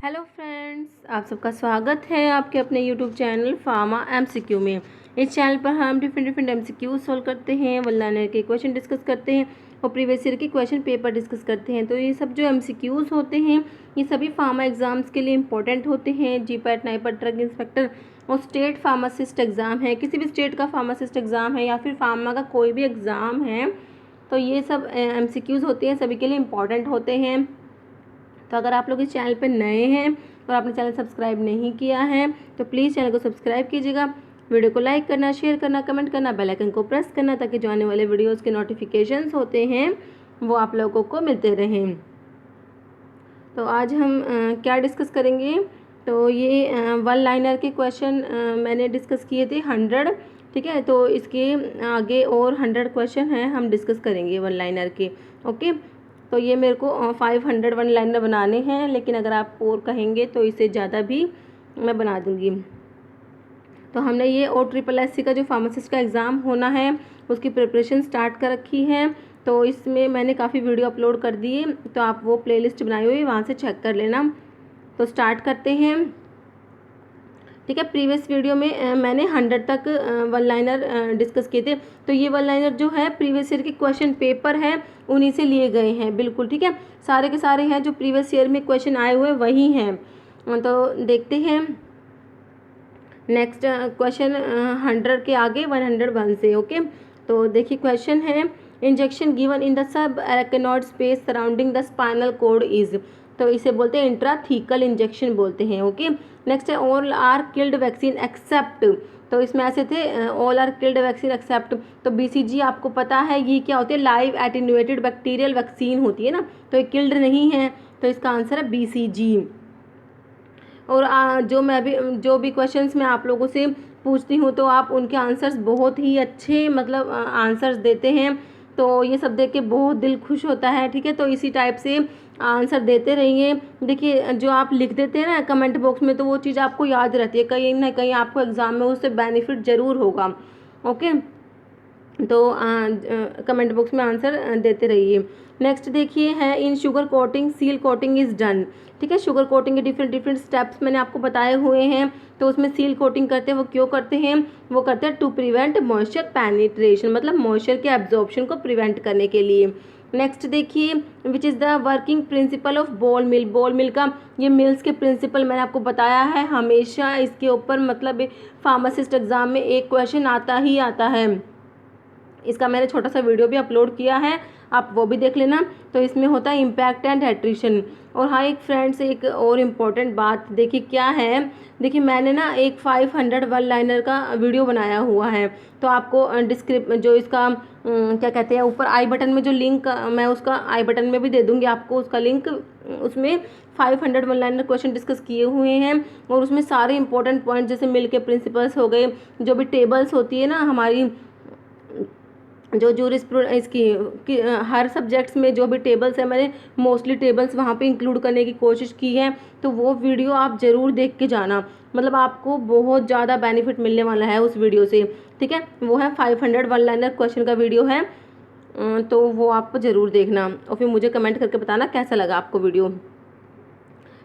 Hello friends, आप सबका स्वागत है आपके अपने यूट्यूब चैनल फार्मा एमसीक्यू में। इस चैनल पर हम डिफरेंट एमसीक्यू सॉल्व करते हैं, वन लाइनर के क्वेश्चन डिस्कस करते हैं और प्रीवियस ईयर के क्वेश्चन पेपर डिस्कस करते हैं। तो ये सब जो एमसीक्यूज़ होते हैं ये सभी फार्मा एग्जाम्स के लिए इंपॉर्टेंट होते हैं। जीपैट, नाइपैट, ड्रग इंस्पेक्टर और स्टेट फार्मासिस्ट एग्ज़ाम है, किसी भी स्टेट का फार्मासिस्ट एग्ज़ाम है या फिर फार्मा का कोई भी एग्ज़ाम है, तो ये सब एमसीक्यूज़ होते हैं, सभी के लिए इंपॉर्टेंट होते हैं। तो अगर आप लोग इस चैनल पर नए हैं और आपने चैनल सब्सक्राइब नहीं किया है तो प्लीज़ चैनल को सब्सक्राइब कीजिएगा, वीडियो को लाइक करना, शेयर करना, कमेंट करना, बेल आइकन को प्रेस करना ताकि जो आने वाले वीडियोज़ के नोटिफिकेशंस होते हैं वो आप लोगों को मिलते रहें। तो आज हम क्या डिस्कस करेंगे, तो ये वन लाइनर के क्वेश्चन मैंने डिस्कस किए थे 100, ठीक है। तो इसके आगे और 100 क्वेश्चन हैं, हम डिस्कस करेंगे वन लाइनर के। ओके, तो ये मेरे को 500 वन लाइनर बनाने हैं, लेकिन अगर आप और कहेंगे तो इससे ज़्यादा भी मैं बना दूँगी। तो हमने ये OSSC का जो फार्मासिस्ट का एग्ज़ाम होना है उसकी प्रिपरेशन स्टार्ट कर रखी है। तो इसमें मैंने काफ़ी वीडियो अपलोड कर दिए, तो आप वो प्लेलिस्ट बनाई हुई वहाँ से चेक कर लेना। तो स्टार्ट करते हैं, ठीक है। प्रीवियस वीडियो में मैंने 100 तक वन लाइनर डिस्कस किए थे। तो ये वन लाइनर जो है प्रीवियस ईयर के क्वेश्चन पेपर है उन्हीं से लिए गए हैं, बिल्कुल ठीक है। सारे के सारे हैं जो प्रीवियस ईयर में क्वेश्चन आए हुए वही हैं। तो देखते हैं नेक्स्ट क्वेश्चन 100 के आगे 101 से। ओके, तो देखिए क्वेश्चन है, injection given in the subarachnoid space surrounding the spinal cord is, तो इसे बोलते हैं इंट्राथीकल इंजेक्शन बोलते हैं। ओके, नेक्स्ट है all are killed vaccine except, तो इसमें ऐसे थे all are killed vaccine except. तो BCG आपको पता है ये क्या होती है, लाइव एटेन्यूएटेड बैक्टीरियल वैक्सीन होती है ना, तो ये किल्ड नहीं है, तो इसका आंसर है BCG। और जो भी क्वेश्चंस मैं आप लोगों से पूछती हूँ तो आप उनके आंसर्स बहुत ही अच्छे मतलब आंसर्स देते हैं, तो ये सब देख के बहुत दिल खुश होता है, ठीक है। तो इसी टाइप से आंसर देते रहिए। देखिए जो आप लिख देते हैं ना कमेंट बॉक्स में, तो वो चीज़ आपको याद रहती है, कहीं ना कहीं आपको एग्ज़ाम में उससे बेनिफिट ज़रूर होगा। ओके, तो कमेंट बॉक्स में आंसर देते रहिए। नेक्स्ट देखिए है, इन sugar coating seal coating is done, ठीक है। शुगर कोटिंग के डिफरेंट स्टेप्स मैंने आपको बताए हुए हैं। तो उसमें सील कोटिंग करते हैं, वो क्यों करते हैं, वो करते हैं टू प्रिवेंट मॉइस्चर पेनिट्रेशन, मतलब मॉइस्चर के एब्जॉर्प्शन को प्रिवेंट करने के लिए। नेक्स्ट देखिए, which is the working principle of ball mill, ball mill का ये मिल्स के प्रिंसिपल मैंने आपको बताया है, हमेशा इसके ऊपर मतलब फार्मासिस्ट एग्ज़ाम में एक क्वेश्चन आता ही आता है। इसका मैंने छोटा सा वीडियो भी अपलोड किया है, आप वो भी देख लेना। तो इसमें होता है इम्पैक्ट एंड एट्रिशन। और हाँ एक फ्रेंड्स, एक और इम्पॉर्टेंट बात देखिए क्या है, देखिए मैंने ना एक 500 वन लाइनर का वीडियो बनाया हुआ है, तो आपको जो इसका क्या कहते हैं ऊपर आई बटन में जो लिंक, मैं उसका आई बटन में भी दे दूँगी आपको उसका लिंक। उसमें 500 वन लाइनर क्वेश्चन डिस्कस किए हुए हैं और उसमें सारे इंपॉर्टेंट पॉइंट जैसे मिल के प्रिंसिपल्स हो गए, जो भी टेबल्स होती है ना हमारी, जो इसकी हर सब्जेक्ट्स में जो भी टेबल्स है मैंने मोस्टली टेबल्स वहाँ पे इंक्लूड करने की कोशिश की है। तो वो वीडियो आप ज़रूर देख के जाना, मतलब आपको बहुत ज़्यादा बेनिफिट मिलने वाला है उस वीडियो से, ठीक है। वो है 500 वन लाइनर क्वेश्चन का वीडियो है, तो वो आप ज़रूर देखना और फिर मुझे कमेंट करके बताना कैसा लगा आपको वीडियो,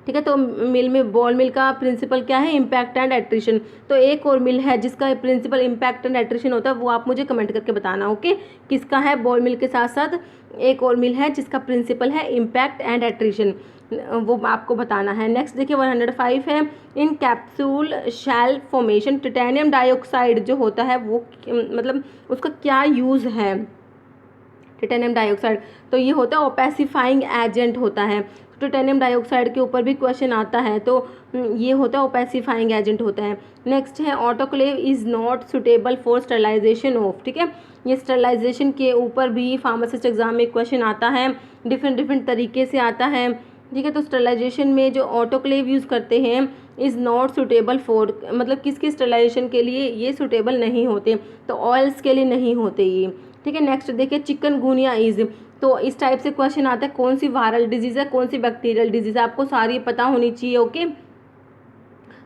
ठीक है। तो मिल में बॉल मिल का प्रिंसिपल क्या है, इम्पैक्ट एंड एट्रिशन। तो एक और मिल है जिसका प्रिंसिपल इम्पैक्ट एंड एट्रिशन होता है, वो आप मुझे कमेंट करके बताना। ओके, किसका है, बॉल मिल के साथ साथ एक और मिल है जिसका प्रिंसिपल है इम्पैक्ट एंड एट्रिशन, वो आपको बताना है। नेक्स्ट देखिए 105 है, in capsule shell formation titanium dioxide जो होता है वो मतलब उसका क्या यूज़ है, टाइटेनियम डाइऑक्साइड, तो ये होता है ओपेसिफाइंग एजेंट होता है। टाइटेनियम डाइऑक्साइड के ऊपर भी क्वेश्चन आता है, तो ये होता है ओपेसिफाइंग एजेंट होता है। नेक्स्ट है autoclave is not suitable for sterilisation of, ठीक है। ये स्टरलाइजेशन के ऊपर भी फार्मासिस्ट एग्जाम में क्वेश्चन आता है, डिफरेंट तरीके से आता है, ठीक है। तो स्टरलाइजेशन में जो ऑटोक्लेव यूज़ करते हैं इज़ नॉट सुटेबल फॉर, मतलब किसकी स्टरलाइजेशन के लिए ये सुटेबल नहीं होते, तो ऑयल्स के लिए नहीं होते ये, ठीक है। नेक्स्ट देखिए चिकनगुनिया इज़, तो इस टाइप से क्वेश्चन आता है कौन सी वायरल डिजीज़ है, कौन सी बैक्टीरियल डिजीज़ है, आपको सारी पता होनी चाहिए। ओके,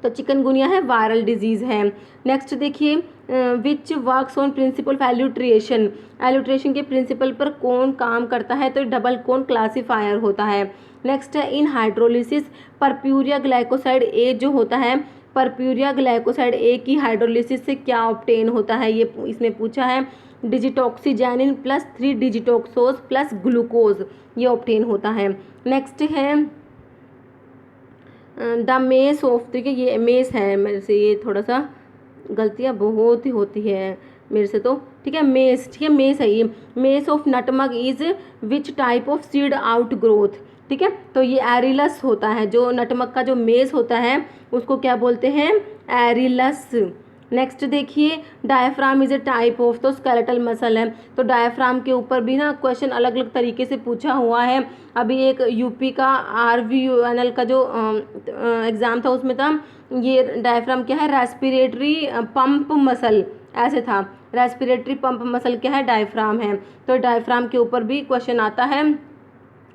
तो चिकनगुनिया है वायरल डिजीज़ है। नेक्स्ट देखिए which works on principle of elutriation, elutriation के प्रिंसिपल पर कौन काम करता है, तो डबल कौन क्लासीफायर होता है। नेक्स्ट है इन हाइड्रोलिसिस परप्यूरिया ग्लाइकोसाइड ए जो होता है, परप्यूरिया ग्लाइकोसाइड ए की हाइड्रोलिसिस से क्या ऑब्टेन होता है, ये इसमें पूछा है। डिजिटॉक्सीजैनिन प्लस 3 डिजिटॉक्सोज प्लस ग्लूकोज ये ऑब्टेन होता है। नेक्स्ट है द मेस ऑफ, ठीक है ये मेस है, मेरे से ये थोड़ा सा गलतियाँ बहुत ही होती है मेरे से तो, ठीक है मेस, ठीक है मेस है ये। Mess of नटमग is which type of seed out growth, ठीक है तो ये एरिलस होता है, जो नटमग का जो मेस होता है उसको क्या बोलते हैं, एरिलस। नेक्स्ट देखिए diaphragm is a type of, तो स्केलेटल मसल है, तो डायफ्राम के ऊपर भी ना क्वेश्चन अलग अलग तरीके से पूछा हुआ है। अभी एक यूपी का RVUNL का जो एग्ज़ाम था उसमें था ये डायफ्राम क्या है, रेस्पिरेटरी पंप मसल ऐसे था, रेस्पिरेटरी पंप मसल क्या है, डायफ्राम है। तो डायफ्राम के ऊपर भी क्वेश्चन आता है,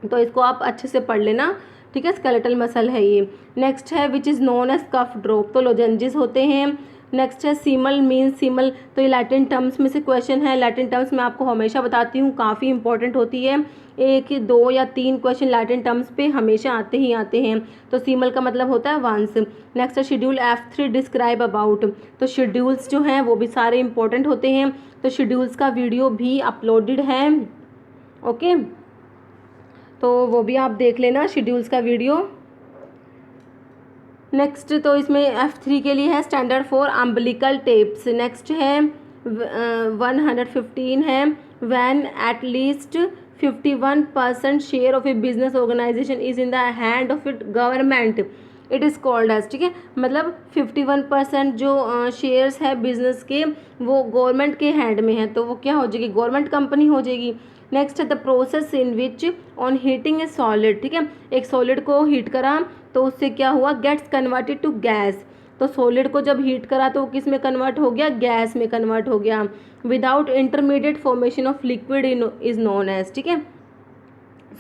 तो इसको आप अच्छे से पढ़ लेना, ठीक है स्केलेटल मसल है ये। नेक्स्ट है which is known as cough drop, तो लोजेंजिस होते हैं। नेक्स्ट है सीमल मीन्स सीमल, तो ये लैटिन टर्म्स में से क्वेश्चन है, लैटिन टर्म्स मैं आपको हमेशा बताती हूँ काफ़ी इंपॉर्टेंट होती है, 1 2 या 3 क्वेश्चन लैटिन टर्म्स पे हमेशा आते ही आते हैं। तो सीमल का मतलब होता है वंस। नेक्स्ट है शेड्यूल F3 डिस्क्राइब अबाउट, तो शेड्यूल्स जो हैं वो भी सारे इंपॉर्टेंट होते हैं, तो शेड्यूल्स का वीडियो भी अपलोडेड है, ओके तो वो भी आप देख लेना शेड्यूल्स का वीडियो। नेक्स्ट तो इसमें F3 के लिए है standard for umbilical tapes. Next है 115 है when at least 51% share of a business organisation is in the hand of it government it is called as, ठीक है मतलब 51% जो शेयर्स है बिजनेस के वो गवर्नमेंट के हैंड में है, तो वो क्या हो जाएगी, गवर्नमेंट कंपनी हो जाएगी। नेक्स्ट है the process in which on heating a solid, ठीक है एक सॉलिड को हीट करा तो उससे क्या हुआ, गेट्स कन्वर्टेड टू गैस, तो सॉलिड को जब हीट करा तो वो किस में कन्वर्ट हो गया, गैस में कन्वर्ट हो गया। Without intermediate formation of liquid is known as, ठीक है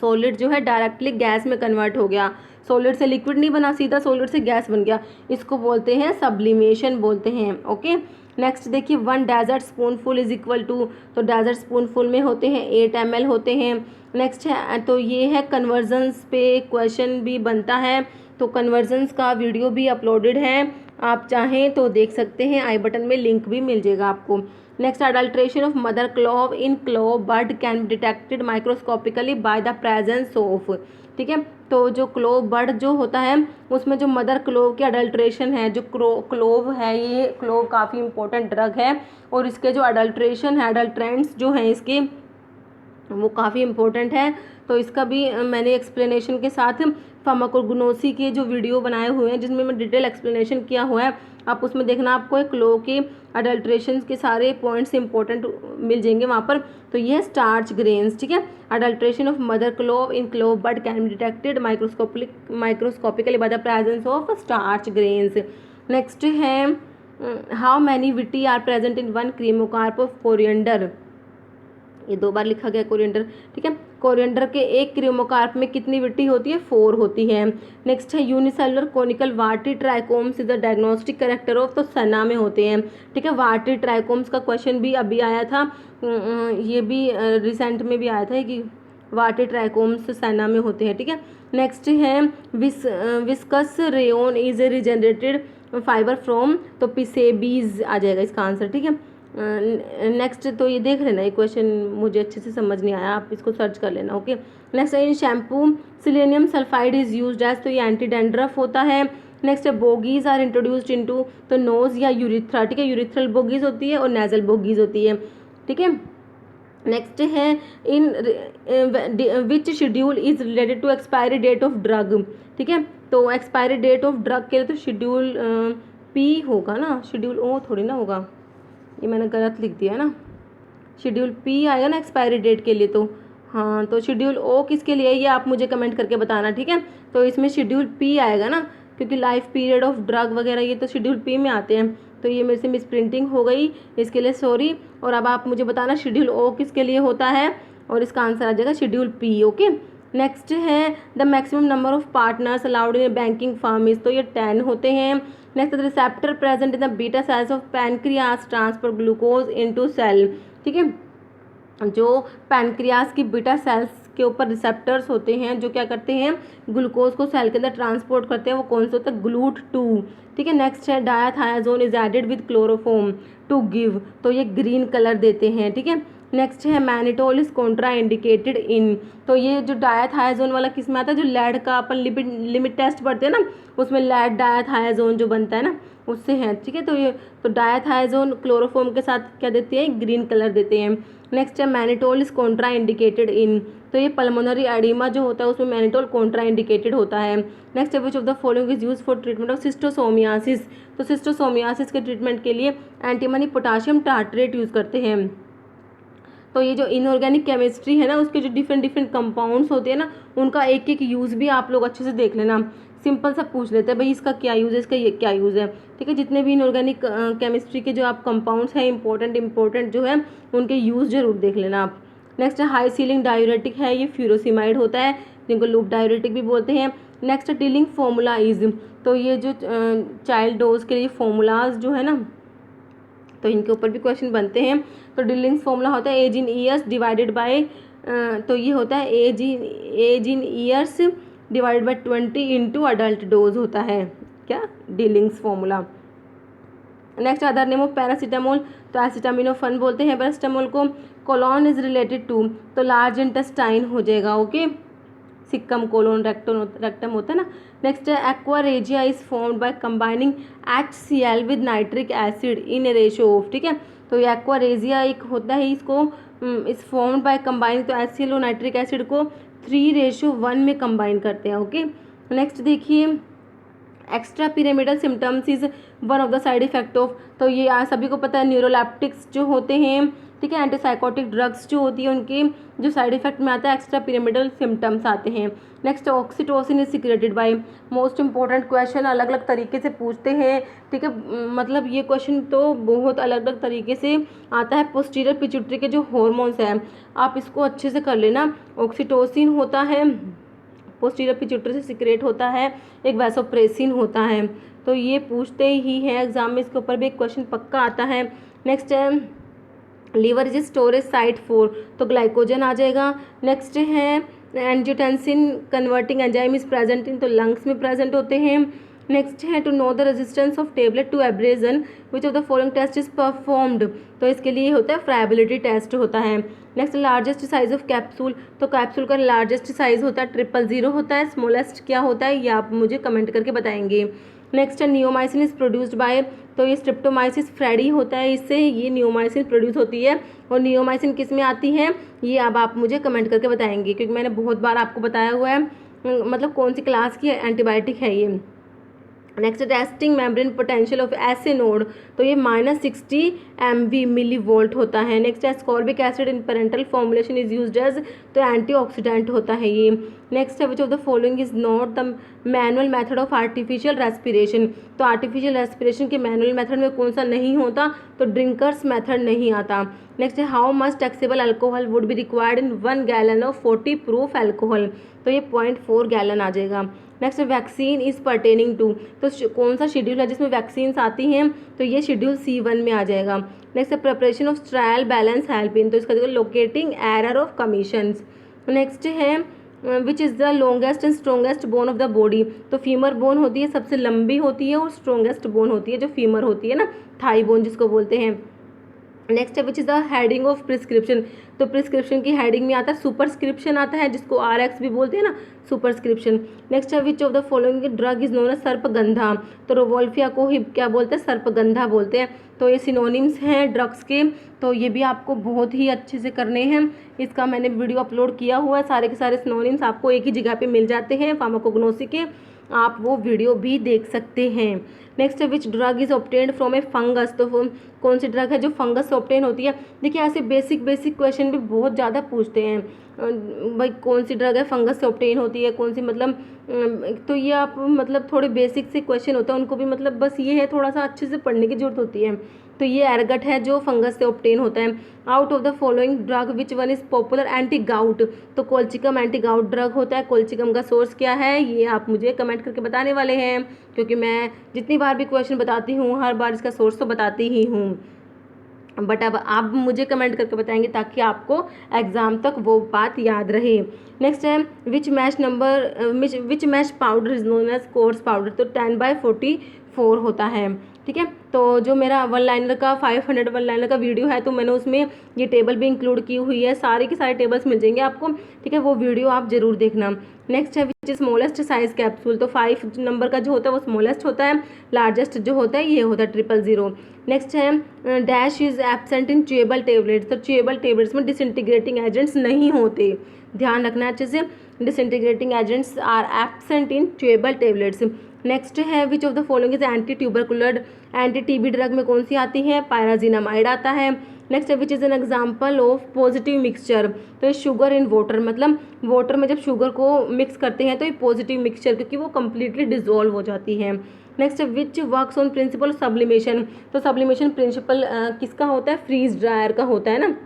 सॉलिड जो है डायरेक्टली गैस में कन्वर्ट हो गया, सॉलिड से लिक्विड नहीं बना, सीधा सॉलिड से गैस बन गया, इसको बोलते हैं सब्लिमेशन बोलते हैं, ओके। नेक्स्ट देखिए 1 dessert spoonful is equal to, तो डेजर्ट स्पूनफुल में होते हैं 8 ml होते हैं। नेक्स्ट है तो ये है कन्वर्जन्स पे क्वेश्चन भी बनता है, तो कन्वर्जन्स का वीडियो भी अपलोडेड है, आप चाहें तो देख सकते हैं, आई बटन में लिंक भी मिल जाएगा आपको। Next adulteration of mother clove in clove bud can be detected microscopically by the presence of, ठीक है तो जो क्लोव बड जो होता है उसमें जो मदर क्लोव की अडल्ट्रेशन है, जो क्लोव है ये क्लोव काफ़ी इंपॉर्टेंट ड्रग है और इसके जो अडल्ट्रेशन है, अडल्ट्रेंट्स जो हैं इसके वो काफ़ी इंपॉर्टेंट है, तो इसका भी मैंने एक्सप्लेनेशन के साथ फार्माकोग्नोसी के जो वीडियो बनाए हुए हैं जिसमें मैं डिटेल एक्सप्लेनेशन किया हुआ है, आप उसमें देखना आपको एक क्लो के अडल्ट्रेशन के सारे पॉइंट्स इंपॉर्टेंट मिल जाएंगे वहाँ पर। तो ये है स्टार्च ग्रेन्स, ठीक है adulteration of mother clove in clove bud can be detected microscopically by the presence of starch grains. Next है how many vittae are present in 1 cremocarp of coriander, ये 2 बार लिखा गया कोरिएंडर, ठीक है कोरिएंडर के एक क्रीमोकार्प में कितनी विटी होती है, 4 होती है। नेक्स्ट है यूनिसेलुलर कोनिकल वार्टी trichomes is the diagnostic character of, तो सना में होते हैं, ठीक है वार्टी ट्राइकोम्स का क्वेश्चन भी अभी आया था, ये भी रिसेंट में भी आया था कि वार्टी ट्राइकोम्स सना में होते हैं, ठीक है। नेक्स्ट है viscose rayon is a regenerated fibre from, तो पिसेबीज आ जाएगा इसका आंसर, ठीक है। नेक्स्ट तो ये देख लेना, ये क्वेश्चन मुझे अच्छे से समझ नहीं आया, आप इसको सर्च कर लेना, okay. Next in shampoo selenium sulphide is used as, तो ये एंटी डैंड्रफ होता है। नेक्स्ट है बोगीज आर इंट्रोड्यूस्ड इनटू, तो नोज या यूरिथ्रा, ठीक है यूरिथ्रल बोगीज होती है और नेजल बोगीज होती है, ठीक है। नेक्स्ट है in which schedule is related to expiry date of drug, ठीक है तो एक्सपायरी डेट ऑफ ड्रग के लिए तो शेड्यूल पी होगा ना, शेड्यूल ओ थोड़ी ना होगा, ये मैंने गलत लिख दिया ना, शेड्यूल पी आएगा ना एक्सपायरी डेट के लिए, तो हाँ तो शेड्यूल ओ किसके लिए ये आप मुझे कमेंट करके बताना, ठीक है तो इसमें शेड्यूल पी आएगा ना, क्योंकि लाइफ पीरियड ऑफ ड्रग वगैरह ये तो शेड्यूल पी में आते हैं, तो ये मेरे से मिस प्रिंटिंग हो गई, इसके लिए सॉरी। और अब आप मुझे बताना शेड्यूल ओ किसके लिए होता है, और इसका आंसर आ जाएगा शेड्यूल पी, ओके। नेक्स्ट है the maximum number of partners allowed in banking firm is, तो ये 10 होते हैं। Next receptor present in the beta cells of pancreas transfer glucose into cell, ठीक है जो पैनक्रियास की बीटा सेल्स के ऊपर रिसेप्टर्स होते हैं जो क्या करते हैं, ग्लूकोज को सेल के अंदर ट्रांसपोर्ट करते हैं, वो कौन सा होता है, GLUT2। ठीक है, नेक्स्ट है dithizone is added with chloroform to give, तो ये ग्रीन कलर देते हैं। ठीक है, नेक्स्ट है mannitol is Contra indicated in, तो ये जो डायाथायाजोन वाला किस में आता है, जो लेड का अपन लिमिट टेस्ट पढ़ते हैं ना, उसमें लेड डायाथायाजोन जो बनता है ना, उससे है। ठीक है, तो ये तो डायाथायाजोन क्लोरोफॉर्म के साथ क्या देते हैं, ग्रीन कलर देते हैं। नेक्स्ट है mannitol is Contra indicated in, तो ये पल्मोनरी एडिमा जो होता है उसमें मैनिटोल कॉन्ट्रा इंडिकेटेड होता है। नेक्स्ट है which of the following is use for treatment of schistosomiasis, तो सिस्टोसोमियासिस के ट्रीटमेंट के लिए एंटीमनी पोटाशियम टार्ट्रेट यूज़ करते हैं। तो ये जो इनऑर्गेनिक केमिस्ट्री है ना, उसके जो डिफरेंट डिफरेंट कंपाउंड्स होते हैं ना, उनका एक एक यूज़ भी आप लोग अच्छे से देख लेना। सिंपल सा पूछ लेते हैं भाई इसका क्या यूज़ है, इसका ये क्या यूज़ है। ठीक है, जितने भी इनऑर्गेनिक केमिस्ट्री के जो आप कंपाउंड्स हैं इंपॉर्टेंट जो है, उनके यूज़ जरूर देख लेना आप। नेक्स्ट हाई सीलिंग डायूरेटिक है, ये फ्यूरोसिमाइड होता है, जिनको लूप डायूरेटिक भी बोलते हैं। नेक्स्ट डीलिंग फॉर्मूला इज, तो ये जो चाइल्ड डोज के लिए फॉर्मूलाज जो है ना, तो इनके ऊपर भी क्वेश्चन बनते हैं। तो डिलिंग्स फॉर्मूला होता है age in years divided by, तो ये होता है age in years divided by 20 into adult dose होता है क्या, Dilling's formula. Next other name of paracetamol, तो एसिटामिनोफन बोलते हैं पैरासीटामोल को। कोलोन इज रिलेटेड टू, तो लार्ज इंटेस्टाइन हो जाएगा। ओके, सिक्कम कोलोन रेक्टम होता है ना। नेक्स्ट है aqua regia is formed by combining HCl with nitric acid in ratio of, ठीक है, तो ये एक्वा रेजिया एक होता है, इसको इज फॉर्म्ड बाय कंबाइनिंग, तो HCl और नाइट्रिक एसिड को 3:1 में कंबाइन करते हैं। ओके, नेक्स्ट देखिए extra pyramidal symptoms is one of the side effect of, तो ये सभी को पता है न्यूरोलैप्टिक्स जो होते हैं, ठीक है, एंटीसाइकोटिक ड्रग्स जो होती है उनके जो साइड इफेक्ट में आता है एक्स्ट्रा पिरामिडल सिम्टम्स आते हैं। Next oxytocin is secreted by, most important question अलग अलग तरीके से पूछते हैं। ठीक है, मतलब ये क्वेश्चन तो बहुत अलग अलग तरीके से आता है। पोस्टीरियर पिट्यूटरी के जो हॉर्मोन्स हैं आप इसको अच्छे से कर लेना। ऑक्सीटोसिन होता है, पोस्टीरियर पिट्यूटरी से सिक्रेट होता है, एक वैसोप्रेसिन होता है, तो ये पूछते ही हैं एग्जाम में, इसके ऊपर भी एक क्वेश्चन पक्का आता है। नेक्स्ट है लीवर इज स्टोरेज साइट 4, तो ग्लाइकोजन आ जाएगा। नेक्स्ट है angiotensin converting enzyme is present in, तो लंग्स में प्रेजेंट होते हैं। नेक्स्ट है to know the resistance of tablet to abrasion which of the following test is performed, तो इसके लिए होता है फ्राइबिलिटी टेस्ट होता है। Next largest size of capsule, तो कैप्सूल का लार्जेस्ट साइज होता है 000 होता है, स्मॉलेस्ट क्या होता है ये आप मुझे कमेंट करके बताएंगे। नेक्स्ट है नियोमाइसिन इज प्रोड्यूस्ड बाय, तो ये स्ट्रिप्टोमाइसिस फ्रेडी होता है, इससे ये नियोमाइसिन प्रोड्यूस होती है। और नियोमाइसिन किस में आती है ये अब आप मुझे कमेंट करके बताएंगे, क्योंकि मैंने बहुत बार आपको बताया हुआ है मतलब कौन सी क्लास की एंटीबायोटिक है ये। Next resting membrane potential of SA node, तो ये -60 MV मिलीवोल्ट होता है। Next ascorbic acid in parenteral formulation is used as, तो एंटीऑक्सीडेंट होता है ये। नेक्स्ट है which of the following is not the manual method of artificial respiration, तो आर्टिफिशियल रेस्पिरेशन के मैनुअल मेथड में कौन सा नहीं होता, तो ड्रिंकर्स मेथड नहीं आता। नेक्स्ट है how much taxable alcohol would be required in 1 gallon of 40 proof alcohol, तो ये 0.4 गैलन आ जाएगा। Next vaccine is pertaining to, तो कौन सा शेड्यूल है जिसमें वैक्सीन्स आती हैं, तो ये शेड्यूल C1 में आ जाएगा। नेक्स्ट है preparation of trial balance help in, तो इसका देखो locating error of commissions. Next है which is the longest and strongest bone of the body, तो फीमर बोन होती है सबसे लंबी होती है, और स्ट्रॉन्गेस्ट बोन होती है जो फीमर होती है ना, थाई बोन जिसको बोलते हैं। नेक्स्ट है which is the heading of prescription, तो प्रिस्क्रिप्शन की हेडिंग में आता है सुपरस्क्रिप्शन आता है, जिसको RX भी बोलते हैं ना, सुपरस्क्रिप्शन। नेक्स्ट है which of the following drug is known as Sarpagandha, तो रोवोल्फिया को ही क्या बोलते हैं, सर्पगंधा बोलते हैं। तो ये सिनोनिम्स हैं ड्रग्स के, तो ये भी आपको बहुत ही अच्छे से करने हैं। इसका मैंने वीडियो अपलोड किया हुआ है, सारे के सारे सिनोनिम्स आपको एक ही जगह पे मिल जाते हैं फार्माकोग्नोसी के, आप वो वीडियो भी देख सकते हैं। नेक्स्ट है which drug is obtained from A fungus, तो कौन सी ड्रग है जो फंगस से ऑब्टेन होती है। देखिए ऐसे बेसिक क्वेश्चन भी बहुत ज़्यादा पूछते हैं, भाई कौन सी ड्रग है फंगस से ऑब्टेन होती है, कौन सी मतलब, तो ये आप मतलब थोड़े बेसिक से क्वेश्चन होता है, उनको भी मतलब बस ये है थोड़ा सा अच्छे से पढ़ने की जरूरत होती है। तो ये एरगट है जो फंगस से ऑब्टेन होता है। Out of the following drug which one is popular anti gout, तो कोल्चिकम एंटी गाउट ड्रग होता है। कोल्चिकम का सोर्स क्या है ये आप मुझे कमेंट करके बताने वाले हैं, क्योंकि मैं जितनी बार भी क्वेश्चन बताती हूँ हर बार इसका सोर्स तो बताती ही हूँ। बट अब आप मुझे कमेंट करके बताएंगे ताकि आपको एग्ज़ाम तक वो बात याद रहे। नेक्स्ट है which mesh powder is known as coarse powder, तो 10/44 होता है। ठीक है, तो जो मेरा वन लाइनर का 500 वन लाइनर का वीडियो है तो मैंने उसमें ये टेबल भी इंक्लूड की हुई है, सारे के सारे टेबल्स मिल जाएंगे आपको। ठीक है, वो वीडियो आप जरूर देखना। नेक्स्ट है विच स्मॉलेस्ट साइज कैप्सूल, तो 5 नंबर का जो होता है वो स्मॉलेस्ट होता है, लार्जेस्ट जो होता है ये होता है 000। नेक्स्ट है dash is absent in chewable tablets, तो च्यूएबल टेबलेट्स में डिसइंटीग्रेटिंग एजेंट्स नहीं होते, ध्यान रखना अच्छे से। Disintegrating agents are absent in chewable tablets. Next है which of the following is anti tubercular, anti TB drug में कौन सी आती है, पायराजिनामाइड आता है। नेक्स्ट है which is an example of positive mixture, तो शुगर इन वाटर, मतलब वाटर में जब शुगर को मिक्स करते हैं तो ये पॉजिटिव मिक्सचर, क्योंकि वो कम्प्लीटली डिजोल्व हो जाती है। नेक्स्ट है which works on principle sublimation, तो सब्लिमेशन प्रिंसिपल किसका होता है, फ्रीज ड्रायर का होता है ना।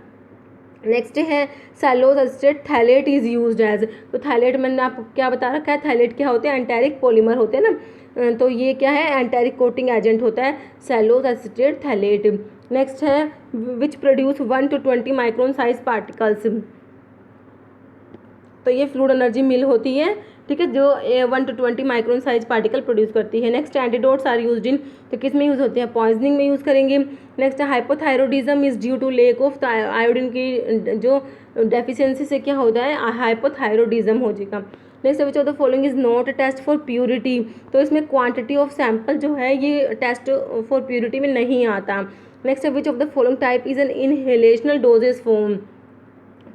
नेक्स्ट है cellulose acetate phthalate is used as, तो थैलेट मैंने आपको क्या बता रखा है, थैलेट क्या होते हैं, एंटेरिक पॉलीमर होते हैं ना, तो ये क्या है, एंटेरिक कोटिंग एजेंट होता है सेलोज एसिटेट थैलेट। नेक्स्ट है which produce 1 to 20 micron size particles, तो ये फ्लूइड एनर्जी मिल होती है। ठीक है, जो 1 to 20 micron size particle produce करती है। Next antidotes are used in, तो किस में यूज़ होते हैं, पॉइजनिंग में यूज़ करेंगे। Next hypothyroidism is due to lack of iodine की जो डेफिशिएंसी से क्या होता है, हाइपोथायरोडिज्म हो जाएगा। Next which of the following is not test for purity, तो इसमें क्वांटिटी ऑफ सैंपल जो है ये टेस्ट फॉर प्योरिटी में नहीं आता। Next which of the following type is an inhalational doses form,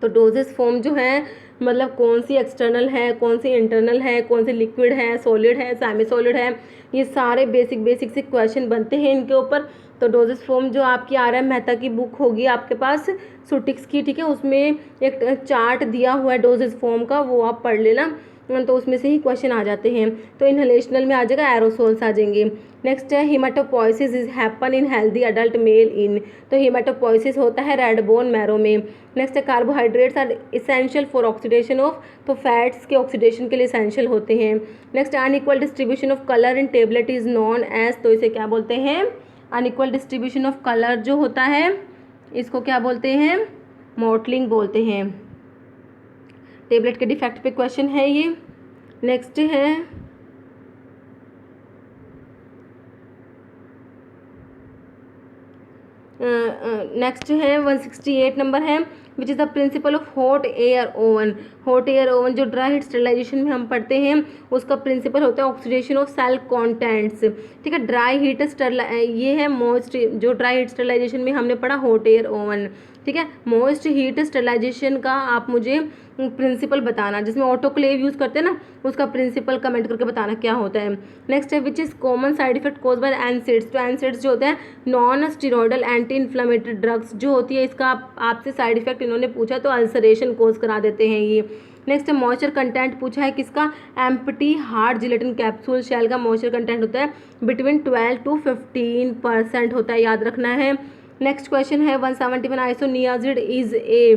तो डोजेस फॉर्म जो है मतलब कौन सी एक्सटर्नल है, कौन सी इंटरनल है, कौन सी लिक्विड है, सॉलिड है, सेमी सॉलिड है, ये सारे बेसिक से क्वेश्चन बनते हैं इनके ऊपर। तो डोजेस फॉर्म जो आपकी RM मेहता की बुक होगी आपके पास सुटिक्स की, ठीक है, उसमें एक चार्ट दिया हुआ है डोजेस फॉर्म का, वो आप पढ़ लेना, तो उसमें से ही क्वेश्चन आ जाते हैं। तो इनहेलेशनल में आ जाएगा, एरोसोल्स आ जाएंगे। नेक्स्ट है hematopoiesis is happen in healthy adult male in, तो हिमेटोपोइसिस होता है रेड बोन मैरो में। नेक्स्ट है carbohydrates are essential for oxidation of, तो फैट्स के ऑक्सीडेशन के लिए इसेंशियल होते हैं। Next unequal distribution of colour in tablet is known as, तो इसे क्या बोलते हैं, अनइक्वल डिस्ट्रीब्यूशन ऑफ कलर जो होता है इसको क्या बोलते हैं, मॉटलिंग बोलते हैं। टेबलेट के डिफेक्ट पे क्वेश्चन है ये। नेक्स्ट है नेक्स्ट है 168 नंबर है which is the principle of hot air oven. Hot air oven जो ड्राई हीट स्टरलाइजेशन में हम पढ़ते हैं उसका प्रिंसिपल होता है ऑक्सीडेशन ऑफ सेल कॉन्टेंट्स। ठीक है, ड्राई हीट ये है मोस्ट, जो ड्राई हीट स्टरलाइजेशन में हमने पढ़ा हॉट एयर ओवन। ठीक है, मोस्ट हीट स्टरलाइजेशन का आप मुझे प्रिंसिपल बताना, जिसमें ऑटोक्लेव यूज़ करते हैं ना उसका प्रिंसिपल कमेंट करके बताना क्या होता है। नेक्स्ट है which is common side effect cause by NSAIDs, तो एनसेड्स जो होते हैं non steroidal anti inflammatory drugs जो होती है, इसका आपसे साइड इफेक्ट इन्होंने पूछा तो अल्सरेशन कोज करा देते हैं ये। नेक्स्ट है मॉइस्चर कंटेंट पूछा है किसका, empty hard gelatin capsule shell का मॉइस्चर कंटेंट होता है बिटवीन 12 to 15% होता है, याद रखना है। नेक्स्ट क्वेश्चन है 171 आइसोनियाजिड इज ए,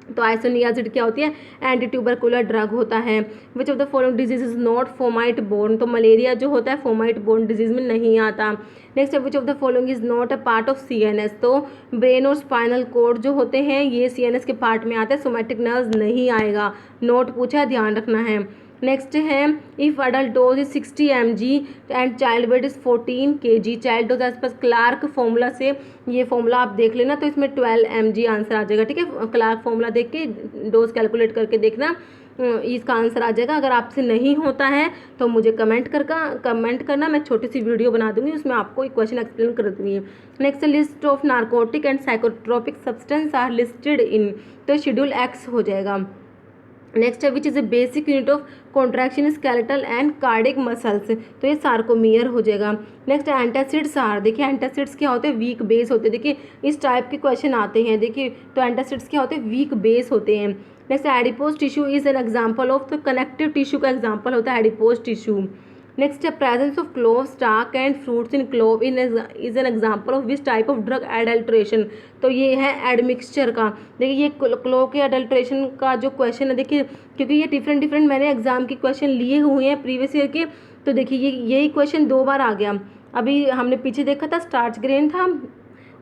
तो आइसोनियाजिड क्या होती है, एंटी ट्यूबरकुलर ड्रग होता है। Which of the following disease is not fomite borne, तो मलेरिया जो होता है फोमाइट बोर्न डिजीज में नहीं आता। नेक्स्ट है which of the following is not a part of CNS, तो ब्रेन और स्पाइनल कोड जो होते हैं ये CNS के पार्ट में आते हैं, सोमैटिक नर्व्स नहीं आएगा, नोट पूछा है, ध्यान रखना है। नेक्स्ट है if adult dose is 60 mg and child weight is 14 kg, child dose as per Clark formula से, ये फॉर्मूला आप देख लेना तो इसमें 12 mg आंसर आ जाएगा। ठीक है, क्लार्क फॉर्मूला देख के डोज कैलकुलेट करके देखना, इसका आंसर आ जाएगा। अगर आपसे नहीं होता है तो मुझे कमेंट करना, मैं छोटी सी वीडियो बना दूंगी उसमें आपको एक क्वेश्चन एक्सप्लेन कर दूंगी। Next list of narcotic and psychotropic substance are listed in, तो शेड्यूल X हो जाएगा। नेक्स्ट है which is a basic unit of contraction skeletal and cardiac muscles, तो ये सार्कोमियर हो जाएगा। नेक्स्ट एंटासिड्स आर, देखिए एंटासिड्स क्या होते हैं, वीक बेस होते हैं, देखिए इस टाइप के क्वेश्चन आते हैं, देखिए तो एंटासिड्स क्या होते हैं, वीक बेस होते हैं। Next adipose tissue is an example of, तो कनेक्टिव टिश्यू का एग्जाम्पल होता है एडिपोज टिश्यू। नेक्स्ट है presence of clove stalk and fruits in clove in is an example of which type of drug adulteration, तो ये है admixture का। देखिए ये क्लोव के एडल्ट्रेशन का जो क्वेश्चन है, देखिए क्योंकि ये डिफरेंट मैंने एग्जाम के क्वेश्चन लिए हुए हैं प्रीवियस ईयर के, तो देखिए यही क्वेश्चन 2 बार आ गया। अभी हमने पीछे देखा था स्टार्च ग्रेन था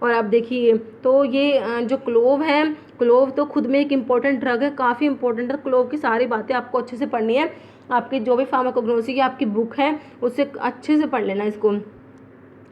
और आप देखिए तो ये जो क्लोव है, क्लोव तो खुद में एक इम्पॉर्टेंट ड्रग है, काफ़ी इंपॉर्टेंट है। क्लोव की सारी बातें आपको अच्छे से पढ़नी है, आपकी जो भी फार्माकोग्नोसी की आपकी बुक है उससे अच्छे से पढ़ लेना इसको।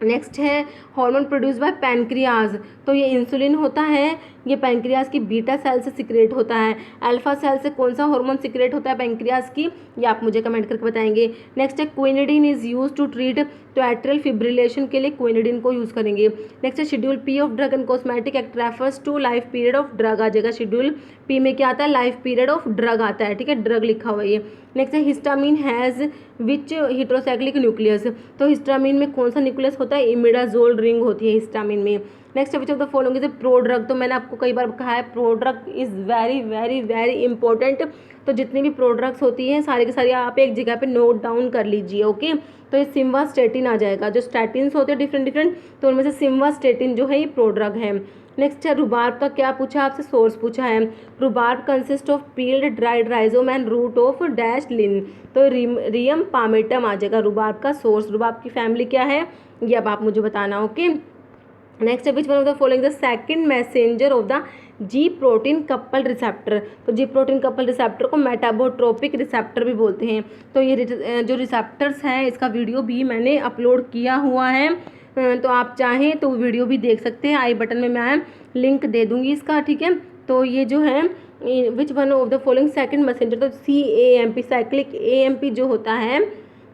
नेक्स्ट है हार्मोन प्रोड्यूस बाय पैनक्रियाज, तो ये इंसुलिन होता है, ये पैनक्रियाज की बीटा सेल से सिक्रेट होता है। अल्फा सेल से कौन सा हार्मोन सिक्रेट होता है पैनक्रियाज की, ये आप मुझे कमेंट करके बताएंगे। नेक्स्ट है quinidine is use to treat तो एट्रियल फिब्रिलेशन के लिए क्विनिडीन को यूज़ करेंगे। नेक्स्ट है schedule P of drug and cosmetic act refers to life period of drug, आ जाएगा शेड्यूल पी में क्या आता है, लाइफ पीरियड ऑफ ड्रग आता है, ठीक है, ड्रग लिखा हुआ है ये। नेक्स्ट है histamine has which heterocyclic nucleus, तो हिस्टामिन में कौन सा न्यूक्लियस होता है, इमिडाजोल रिंग होती है हिस्टामिन में। नेक्स्ट है which of the following is pro drug, तो मैंने आपको कई बार कहा है pro drug is very very very important, तो जितनी भी प्रो ड्रग्स होती हैं सारी की सारी आप एक जगह पे नोट डाउन कर लीजिए, ओके। तो ये सिम्वास्टेटिन आ जाएगा, जो स्टैटिन्स होते हैं डिफरेंट डिफरेंट, तो उनमें से सिम्वास्टेटिन जो है ये प्रो ड्रग है। नेक्स्ट है रुबार्ब का क्या पूछा आपसे, सोर्स पूछा है। Rhubarb consist of peeled dried rhizome and root of dash लिन, तो रियम पामेटम आ जाएगा रुबार्ब का सोर्स। रुबार्ब की फैमिली क्या है ये अब आप मुझे बताना, ओके। नेक्स्ट है which one of the following the second messenger of the ji protein coupled receptor, तो जी प्रोटीन कपल रिसेप्टर को मेटाबोट्रोपिक रिसेप्टर भी बोलते हैं। तो ये जो रिसेप्टर्स हैं इसका वीडियो भी मैंने अपलोड किया हुआ है, तो आप चाहें तो वीडियो भी देख सकते हैं, आई बटन में मैं लिंक दे दूंगी इसका, ठीक है। तो ये जो है which one of the following second messenger, तो CAMP साइक्लिक AMP जो होता है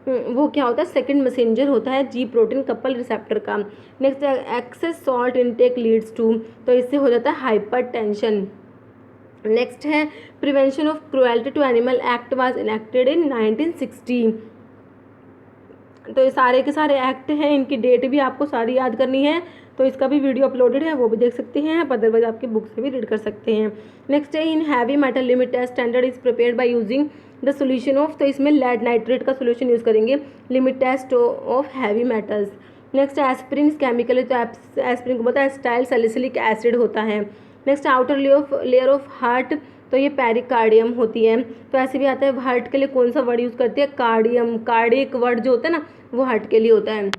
वो क्या होता है, सेकंड मैसेंजर होता है जी प्रोटीन कपल रिसेप्टर का। Next excess salt intake leads to, तो इससे हो जाता है हाइपरटेंशन। नेक्स्ट है prevention of cruelty to animal act was enacted in 1960, तो ये सारे के सारे एक्ट हैं, इनकी डेट भी आपको सारी याद करनी है, तो इसका भी वीडियो अपलोडेड है, वो भी देख सकते हैं आप, अदरवाइज आपकी बुक से भी रीड कर सकते हैं। नेक्स्ट है in heavy metal limit test standard is prepared by using the solution of, तो इसमें लेड नाइट्रेट का सोल्यूशन यूज़ करेंगे, limit test of heavy metals. Next aspirin chemical है, तो एस्प्रिन को पता है एस्टाइल सैलिसिलिक एसिड होता है। Next outer layer of heart, तो ये पेरिकार्डियम होती है, तो ऐसे भी आता है हार्ट के लिए कौन सा वर्ड यूज़ करते हैं, कार्डियम, कार्डियक वर्ड जो होता है ना वो हार्ट के लिए होता है।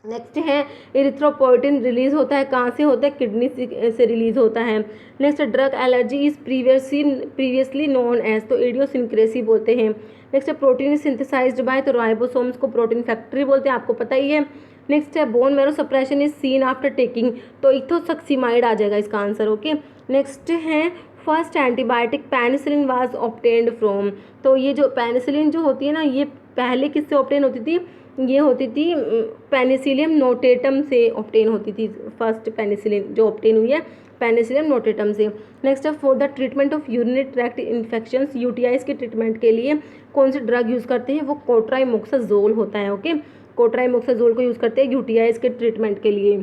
नेक्स्ट है इरिथ्रोपोइटिन रिलीज होता है, कहाँ से होता है, किडनी से रिलीज होता है। Next drug allergy is previously known as, तो इडियोसिंक्रेसी बोलते हैं। नेक्स्ट है प्रोटीन सिंथेसाइज्ड बाय, तो राइबोसोम्स को प्रोटीन फैक्ट्री बोलते हैं, आपको पता ही है। नेक्स्ट है bone marrow suppression is seen after taking, तो इथोसक्सीमाइड आ जाएगा इसका आंसर, ओके। नेक्स्ट है first antibiotic penicillin was obtained from, तो ये जो पेनिसिलिन जो होती है ना ये पहले किससे ऑब्टेन होती थी, ये होती थी पेनिसिलियम नोटेटम से ऑब्टेन होती थी, फर्स्ट पेनिसिलिन जो ऑब्टेन हुई है पेनिसिलियम नोटेटम से। नेक्स्ट है for the treatment of urinary tract infections, UTIs के ट्रीटमेंट के लिए कौन सी ड्रग यूज़ करते हैं, वो कोट्राइमोक्साजोल होता है, ओके। कोट्राइमोक्साजोल को यूज़ करते हैं UTIs के ट्रीटमेंट के लिए।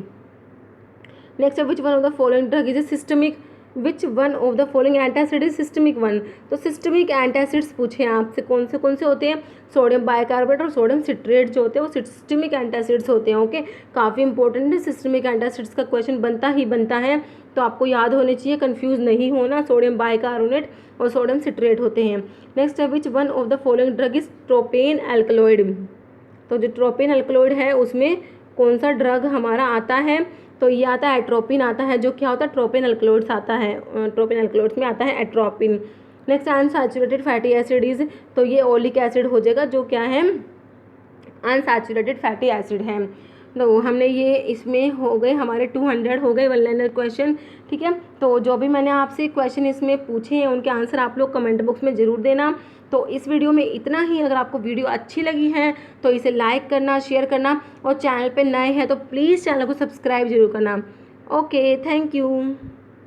नेक्स्ट है which one of the following drug is systemic, which one of the following antacid is systemic one, तो सिस्टमिक एंटासिड्स पूछे हैं आपसे कौन से होते हैं, सोडियम बाइकार्बोनेट और सोडियम सिट्रेट जो होते हैं वो सिस्टमिक एंटासिड्स होते हैं, ओके। काफ़ी इंपॉर्टेंट है, सिस्टमिक एंटासिड्स का क्वेश्चन बनता ही बनता है, तो आपको याद होने चाहिए, कंफ्यूज नहीं होना, सोडियम बाइकार्बोनेट और सोडियम सिट्रेट होते हैं। नेक्स्ट है which one of the following drug is tropane alkaloid, तो जो ट्रोपेन एल्कलॉइड है उसमें कौन सा ड्रग हमारा आता है, तो ये आता है एट्रोपिन आता है, जो क्या होता है ट्रोपेन एल्कलॉइड्स आता है, ट्रोपेन एल्कलॉइड्स में आता है atropine. Next unsaturated fatty acid is, तो ये ओलिक एसिड हो जाएगा, जो क्या है अनसैचुरेटेड फैटी एसिड है। तो हमने ये इसमें हो गए हमारे 200 हो गए वन लाइनर क्वेश्चन, ठीक है। तो जो भी मैंने आपसे क्वेश्चन इसमें पूछे हैं उनके आंसर आप लोग कमेंट बॉक्स में ज़रूर देना। तो इस वीडियो में इतना ही, अगर आपको वीडियो अच्छी लगी है तो इसे लाइक करना, शेयर करना, और चैनल पे नए हैं तो प्लीज़ चैनल को सब्सक्राइब जरूर करना। Okay, thank you.